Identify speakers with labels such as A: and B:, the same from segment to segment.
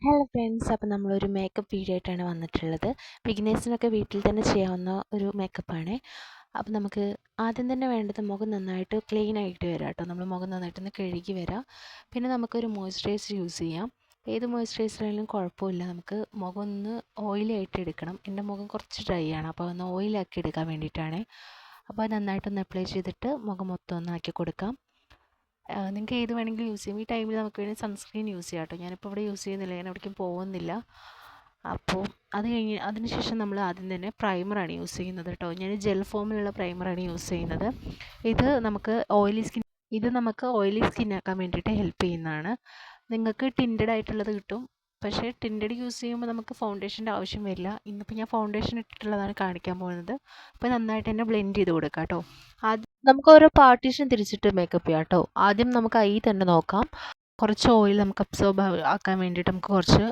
A: Hello friends, അപ്പോൾ നമ്മളൊരു makeup video ആയിട്ടാണ് വന്നിട്ടുള്ളത്. ബിഗിനേഴ്സിനൊക്കെ വീട്ടിൽ തന്നെ ചെയ്യാവുന്ന ഒരു മേക്കപ്പാണ്. അപ്പോൾ നമുക്ക് ആദ്യം തന്നെ വേണ്ടത് മുഖം നന്നായിട്ട് ക്ലീൻ ആയിട്ട് വരാം കേട്ടോ. നമ്മൾ മുഖം നന്നായിട്ടൊന്ന് കഴുകി വരാം. പിന്നെ നമുക്കൊരു മോയ്സ്ചറൈസർ യൂസ് ചെയ്യാം. ഏത് മോയ്സ്ചറൈസർ ആയാലും കുഴപ്പമില്ല. നമുക്ക് മുഖം ഒന്ന് ഓയിലി ആയിട്ട് എടുക്കണം. എൻ്റെ മുഖം കുറച്ച് ഡ്രൈ ആണ്, അപ്പോൾ ഒന്ന് ഓയിലാക്കി എടുക്കാൻ വേണ്ടിയിട്ടാണ്. അപ്പോൾ അത് നന്നായിട്ടൊന്ന് അപ്ലൈ ചെയ്തിട്ട് മുഖം മൊത്തം ഒന്ന് ആക്കി കൊടുക്കാം. നിങ്ങൾക്ക് ഏത് വേണമെങ്കിലും യൂസ് ചെയ്യാം. ഈ ടൈമിൽ നമുക്ക് വേണമെങ്കിൽ സൺസ്ക്രീൻ യൂസ് ചെയ്യാം കേട്ടോ. ഞാനിപ്പോൾ ഇവിടെ യൂസ് ചെയ്യുന്നില്ല, ഞാൻ എവിടേക്കും പോകുന്നില്ല. അപ്പോൾ അതിനുശേഷം നമ്മൾ ആദ്യം തന്നെ പ്രൈമറാണ് യൂസ് ചെയ്യുന്നത് കേട്ടോ. ഞാൻ ജെൽ ഫോമിലുള്ള പ്രൈമറാണ് യൂസ് ചെയ്യുന്നത്. ഇത് നമുക്ക് ഓയിലി സ്കിൻ ആക്കാൻ വേണ്ടിയിട്ട് ഹെൽപ്പ് ചെയ്യുന്നതാണ്. നിങ്ങൾക്ക് ടിൻറ്റഡ് ആയിട്ടുള്ളത് കിട്ടും, പക്ഷേ ടിൻറ്റഡ് യൂസ് ചെയ്യുമ്പോൾ നമുക്ക് ഫൗണ്ടേഷൻ്റെ ആവശ്യം വരില്ല. ഇന്നിപ്പോൾ ഞാൻ ഫൗണ്ടേഷൻ ഇട്ടിട്ടുള്ളതാണ് കാണിക്കാൻ പോകുന്നത്. അപ്പോൾ നന്നായിട്ട് തന്നെ ബ്ലെൻഡ് ചെയ്ത് കൊടുക്കാം കേട്ടോ. നമുക്ക് ഓരോ പാർട്ടീഷൻ തിരിച്ചിട്ട് മേക്കപ്പ് ചെയ്യാം കേട്ടോ. ആദ്യം നമുക്ക് ഐ തന്നെ നോക്കാം. കുറച്ച് ഓയിൽ നമുക്ക് അബ്സോർബ് ആക്കാൻ വേണ്ടിയിട്ട് നമുക്ക് കുറച്ച്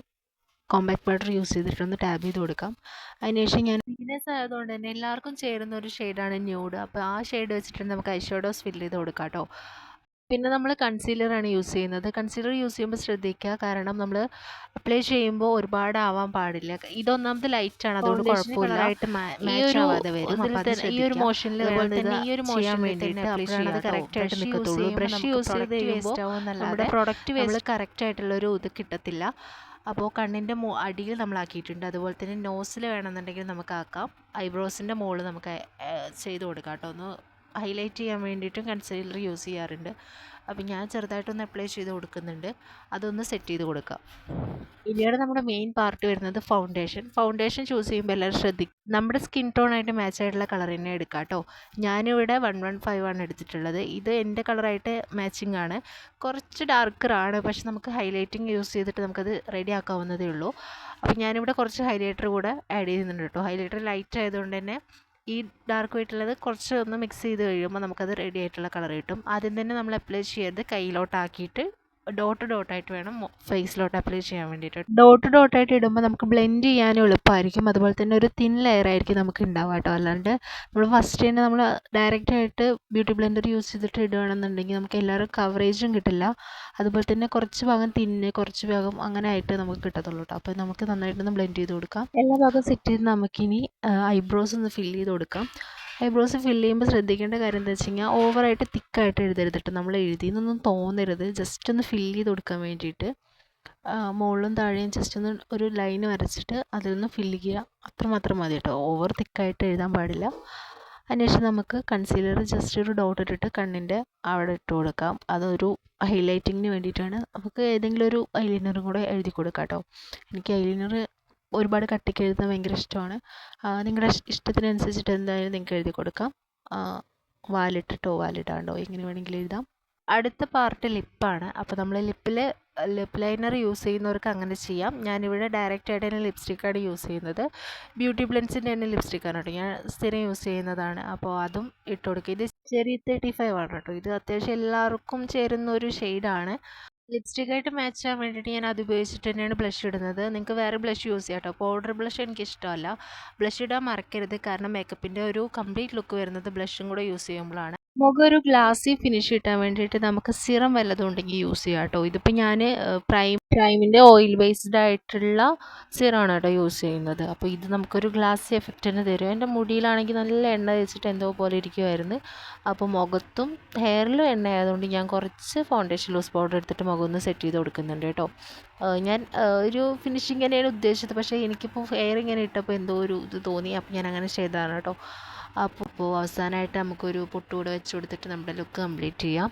A: കോമ്പാക്ട് പൗഡർ യൂസ് ചെയ്തിട്ടൊന്ന് ടാബ് ചെയ്ത് കൊടുക്കാം. അതിനുശേഷം ഞാൻ ബിഗിനേഴ്സ് ആയതുകൊണ്ട് തന്നെ എല്ലാവർക്കും ചേരുന്ന ഒരു ഷെയ്ഡാണ് ന്യൂഡ്. അപ്പോൾ ആ ഷെയ്ഡ് വെച്ചിട്ട് നമുക്ക് ഐ ഷാഡോസ് ഫിൽ ചെയ്ത് കൊടുക്കാം കേട്ടോ. പിന്നെ നമ്മൾ കൺസീലറാണ് യൂസ് ചെയ്യുന്നത്. കൺസീലർ യൂസ് ചെയ്യുമ്പോൾ ശ്രദ്ധിക്കുക, കാരണം നമ്മൾ അപ്ലൈ ചെയ്യുമ്പോൾ ഒരുപാട് ആവാൻ പാടില്ല. ഇതൊന്നാമത് ലൈറ്റാണ്, അതുകൊണ്ട് കുഴപ്പമില്ല. ഈ ഒരു മോഷനിൽ ചെയ്യാൻ വേണ്ടിയിട്ട് അപ്പോഴാണ് കറക്റ്റായിട്ട് നിൽക്കത്തുള്ളൂ. ബ്രഷ് യൂസ് ചെയ്ത് കഴിയുമ്പോൾ നമ്മുടെ പ്രൊഡക്റ്റ് വേസ്റ്റ് കറക്റ്റായിട്ടുള്ളൊരു ഇത് കിട്ടത്തില്ല. അപ്പോൾ കണ്ണിൻ്റെ അടിയിൽ നമ്മളാക്കിയിട്ടുണ്ട്. അതുപോലെ തന്നെ നോസിൽ വേണമെന്നുണ്ടെങ്കിൽ നമുക്ക് ആക്കാം. ഐബ്രോസിൻ്റെ മുകളിൽ നമുക്ക് ചെയ്ത് കൊടുക്കാം കേട്ടോ. ഒന്ന് ഹൈലൈറ്റ് ചെയ്യാൻ വേണ്ടിയിട്ടും കൺസീലർ യൂസ് ചെയ്യാറുണ്ട്. അപ്പോൾ ഞാൻ ചെറുതായിട്ടൊന്ന് അപ്ലൈ ചെയ്ത് കൊടുക്കുന്നുണ്ട്. അതൊന്ന് സെറ്റ് ചെയ്ത് കൊടുക്കാം. ഇനിയാണ് നമ്മുടെ മെയിൻ പാർട്ട് വരുന്നത് ഫൗണ്ടേഷൻ ചൂസ് ചെയ്യുമ്പോൾ എല്ലാവരും ശ്രദ്ധിക്കും, നമ്മുടെ സ്കിൻ ടോണായിട്ട് മാച്ച് ആയിട്ടുള്ള കളർ തന്നെ എടുക്കാം കേട്ടോ. ഞാനിവിടെ 115 ആണ് എടുത്തിട്ടുള്ളത്. ഇത് എൻ്റെ കളറായിട്ട് മാച്ചിങ് ആണ്. കുറച്ച് ഡാർക്കറാണ്, പക്ഷെ നമുക്ക് ഹൈലൈറ്റിങ് യൂസ് ചെയ്തിട്ട് നമുക്കത് റെഡി ആക്കാവുന്നതേ ഉള്ളൂ. അപ്പോൾ ഞാനിവിടെ കുറച്ച് ഹൈലൈറ്റർ കൂടെ ആഡ് ചെയ്യുന്നുണ്ട് കേട്ടോ. ഹൈലൈറ്റർ ലൈറ്റ് ആയതുകൊണ്ട് തന്നെ ഈ ഡാർക്ക് ആയിട്ടുള്ളത് കുറച്ച് ഒന്ന് മിക്സ് ചെയ്ത് കഴിയുമ്പോൾ നമുക്കത് റെഡി ആയിട്ടുള്ള കളർ കിട്ടും. ആദ്യം തന്നെ നമ്മൾ അപ്ലൈ ചെയ്ത് കയ്യിലോട്ടാക്കിയിട്ട് ഡോട്ടായിട്ട് വേണം ഫേസിലോട്ട് അപ്ലൈ ചെയ്യാൻ വേണ്ടിയിട്ട്. ഡോട്ടായിട്ട് ഇടുമ്പോൾ നമുക്ക് ബ്ലെൻഡ് ചെയ്യാനും എളുപ്പമായിരിക്കും. അതുപോലെ തന്നെ ഒരു തിൻ ലെയർ ആയിരിക്കും നമുക്ക് ഉണ്ടാവുക കേട്ടോ. അല്ലാണ്ട് നമ്മൾ ഫസ്റ്റ് തന്നെ നമ്മൾ ഡയറക്റ്റായിട്ട് ബ്യൂട്ടി ബ്ലെൻഡർ യൂസ് ചെയ്തിട്ട് ഇടുകയാണെന്നുണ്ടെങ്കിൽ നമുക്ക് എല്ലാവരും കവറേജും കിട്ടില്ല. അതുപോലെ തന്നെ കുറച്ച് ഭാഗം കുറച്ച് ഭാഗം അങ്ങനെ ആയിട്ട് നമുക്ക് കിട്ടത്തുള്ളൂ കേട്ടോ. അപ്പോൾ നമുക്ക് നന്നായിട്ടൊന്ന് ബ്ലെൻഡ് ചെയ്ത് കൊടുക്കാം. എല്ലാ ഭാഗം സെറ്റ് ചെയ്ത് നമുക്കിനി ഐബ്രോസ് ഒന്ന് ഫില്ല് ചെയ്ത് കൊടുക്കാം. ഐബ്രോസ് ഫില്ല് ചെയ്യുമ്പോൾ ശ്രദ്ധിക്കേണ്ട കാര്യം എന്താ വെച്ച് കഴിഞ്ഞാൽ ഓവറായിട്ട് തിക്കായിട്ട് എഴുതരുത് കേട്ടോ. നമ്മൾ എഴുതിയെന്നൊന്നും തോന്നരുത്. ജസ്റ്റ് ഒന്ന് ഫില്ല് ചെയ്ത് കൊടുക്കാൻ വേണ്ടിയിട്ട് മുകളിലും താഴെയും ജസ്റ്റ് ഒന്ന് ഒരു ലൈൻ വരച്ചിട്ട് അതിലൊന്ന് ഫില്ല് ചെയ്യുക, അത്രമാത്രം മതി കേട്ടോ. ഓവർ തിക്കായിട്ട് എഴുതാൻ പാടില്ല. അതിനുശേഷം നമുക്ക് കൺസീലർ ജസ്റ്റ് ഒരു ഡോട്ട് ഇട്ടിട്ട് കണ്ണിൻ്റെ അവിടെ ഇട്ട് കൊടുക്കാം. അതൊരു ഹൈലൈറ്റിങ്ങിന് വേണ്ടിയിട്ടാണ്. നമുക്ക് ഏതെങ്കിലും ഒരു ഐലൈനറും കൂടെ എഴുതി കൊടുക്കാം കേട്ടോ. എനിക്ക് ഐലൈനർ ഒരുപാട് കട്ടിക്ക് എഴുതാൻ ഭയങ്കര ഇഷ്ടമാണ്. നിങ്ങളുടെ ഇഷ്ടത്തിനനുസരിച്ചിട്ട് എന്തായാലും നിങ്ങൾക്ക് എഴുതി കൊടുക്കാം. വാലിട്ടിട്ടോ വാലിടാണ്ടോ എങ്ങനെ വേണമെങ്കിലും എഴുതാം. അടുത്ത പാർട്ട് ലിപ്പാണ്. അപ്പോൾ നമ്മൾ ലിപ്പ് ലൈനർ യൂസ് ചെയ്യുന്നവർക്ക് അങ്ങനെ ചെയ്യാം. ഞാനിവിടെ ഡയറക്റ്റായിട്ട് തന്നെ ലിപ്സ്റ്റിക്കാണ് യൂസ് ചെയ്യുന്നത്. ബ്യൂട്ടി ബ്ലെൻഡ്സിൻ്റെ തന്നെ ലിപ്സ്റ്റിക്കാണ് കേട്ടോ. ഞാൻ സ്ഥിരം യൂസ് ചെയ്യുന്നതാണ്. അപ്പോൾ അതും ഇട്ട് കൊടുക്കുക. ഇത് ചെറി 35 ആണ് കേട്ടോ. ഇത് അത്യാവശ്യം എല്ലാവർക്കും ചേരുന്ന ഒരു ഷെയ്ഡാണ്. ലിപ്സ്റ്റിക്കായിട്ട് മാച്ച് ചെയ്യാൻ വേണ്ടിയിട്ട് ഞാൻ അത് ഉപയോഗിച്ചിട്ട് തന്നെയാണ് ബ്ലഷ് ഇടുന്നത്. നിങ്ങൾക്ക് വേറെ ബ്ലഷ് യൂസ് ചെയ്യാം കേട്ടോ. പൗഡർ ബ്ലഷ് എനിക്കിഷ്ടമല്ല. ബ്ലഷ് ഇടാൻ മറക്കരുത്, കാരണം മേക്കപ്പിൻ്റെ ഒരു കംപ്ലീറ്റ് ലുക്ക് വരുന്നത് ബ്ലഷും കൂടെ യൂസ് ചെയ്യുമ്പോഴാണ്. മുഖം ഒരു ഗ്ലാസി ഫിനിഷ് കിട്ടാൻ വേണ്ടിയിട്ട് നമുക്ക് സിറം വല്ലതും ഉണ്ടെങ്കിൽ യൂസ് ചെയ്യാം കേട്ടോ. ഇതിപ്പോൾ ഞാൻ പ്രൈമിൻ്റെ ഓയിൽ ബേസ്ഡ് ആയിട്ടുള്ള സിറമാണ് കേട്ടോ യൂസ് ചെയ്യുന്നത്. അപ്പോൾ ഇത് നമുക്കൊരു ഗ്ലാസി എഫക്റ്റ് തന്നെ തരും. എൻ്റെ മുടിയിലാണെങ്കിൽ നല്ല എണ്ണ തേച്ചിട്ട് എന്തോ പോലെ ഇരിക്കുമായിരുന്നു. അപ്പോൾ മുഖത്തും ഹെയറിലും എണ്ണ ആയതുകൊണ്ട് ഞാൻ കുറച്ച് ഫൗണ്ടേഷൻ ലൂസ് പൗഡർ എടുത്തിട്ട് മുഖം ഒന്ന് സെറ്റ് ചെയ്ത് കൊടുക്കുന്നുണ്ട് കേട്ടോ. ഞാൻ ഒരു ഫിനിഷിങ് തന്നെയാണ് ഉദ്ദേശിച്ചത്, പക്ഷേ എനിക്കിപ്പോൾ ഹെയർ ഇങ്ങനെ ഇട്ടപ്പോൾ എന്തോ ഒരു ഇത് തോന്നി. അപ്പോൾ ഞാൻ അങ്ങനെ ചെയ്തതാണ് കേട്ടോ. അപ്പോൾ അവസാനമായിട്ട് നമുക്കൊരു പൊട്ടുകൂടെ വെച്ച് കൊടുത്തിട്ട് നമ്മുടെ ലുക്ക് കംപ്ലീറ്റ് ചെയ്യാം.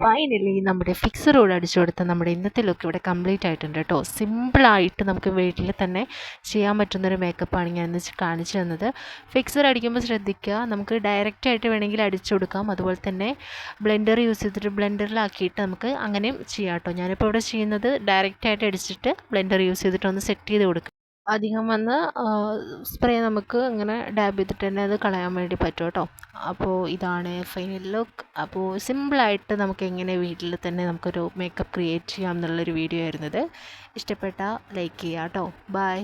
A: ഫൈനലി നമ്മുടെ ഫിക്സറോട് അടിച്ചു കൊടുത്ത നമ്മുടെ ഇന്നത്തെ ലുക്ക് ഇവിടെ കംപ്ലീറ്റ് ആയിട്ടുണ്ട് കേട്ടോ. സിമ്പിളായിട്ട് നമുക്ക് വീട്ടിൽ തന്നെ ചെയ്യാൻ പറ്റുന്നൊരു മേക്കപ്പാണ് ഞാൻ ഇന്ന് കാണിച്ചു തന്നത്. ഫിക്സർ അടിക്കുമ്പോൾ ശ്രദ്ധിക്കുക, നമുക്ക് ഡയറക്റ്റായിട്ട് വേണമെങ്കിൽ അടിച്ചു കൊടുക്കാം. അതുപോലെ തന്നെ ബ്ലെൻഡർ യൂസ് ചെയ്തിട്ട് ബ്ലെൻഡറിലാക്കിയിട്ട് നമുക്ക് അങ്ങനെയും ചെയ്യാം കേട്ടോ. ഞാനിപ്പോൾ ഇവിടെ ചെയ്യുന്നത് ഡയറക്റ്റായിട്ട് അടിച്ചിട്ട് ബ്ലെൻഡർ യൂസ് ചെയ്തിട്ട് ഒന്ന് സെറ്റ് ചെയ്ത് കൊടുക്കുക. അധികം വന്ന് സ്പ്രേ നമുക്ക് ഇങ്ങനെ ഡാബ് ചെയ്തിട്ട് തന്നെ അത് കളയാൻ വേണ്ടി പറ്റും കേട്ടോ. അപ്പോൾ ഇതാണ് ഫൈനൽ ലുക്ക്. അപ്പോൾ സിമ്പിളായിട്ട് നമുക്ക് എങ്ങനെ വീട്ടിൽ തന്നെ നമുക്കൊരു മേക്കപ്പ് ക്രിയേറ്റ് ചെയ്യാം എന്നുള്ളൊരു വീഡിയോ ആയിരുന്നത്. ഇഷ്ടപ്പെട്ടാൽ ലൈക്ക് ചെയ്യാം കേട്ടോ. ബൈ.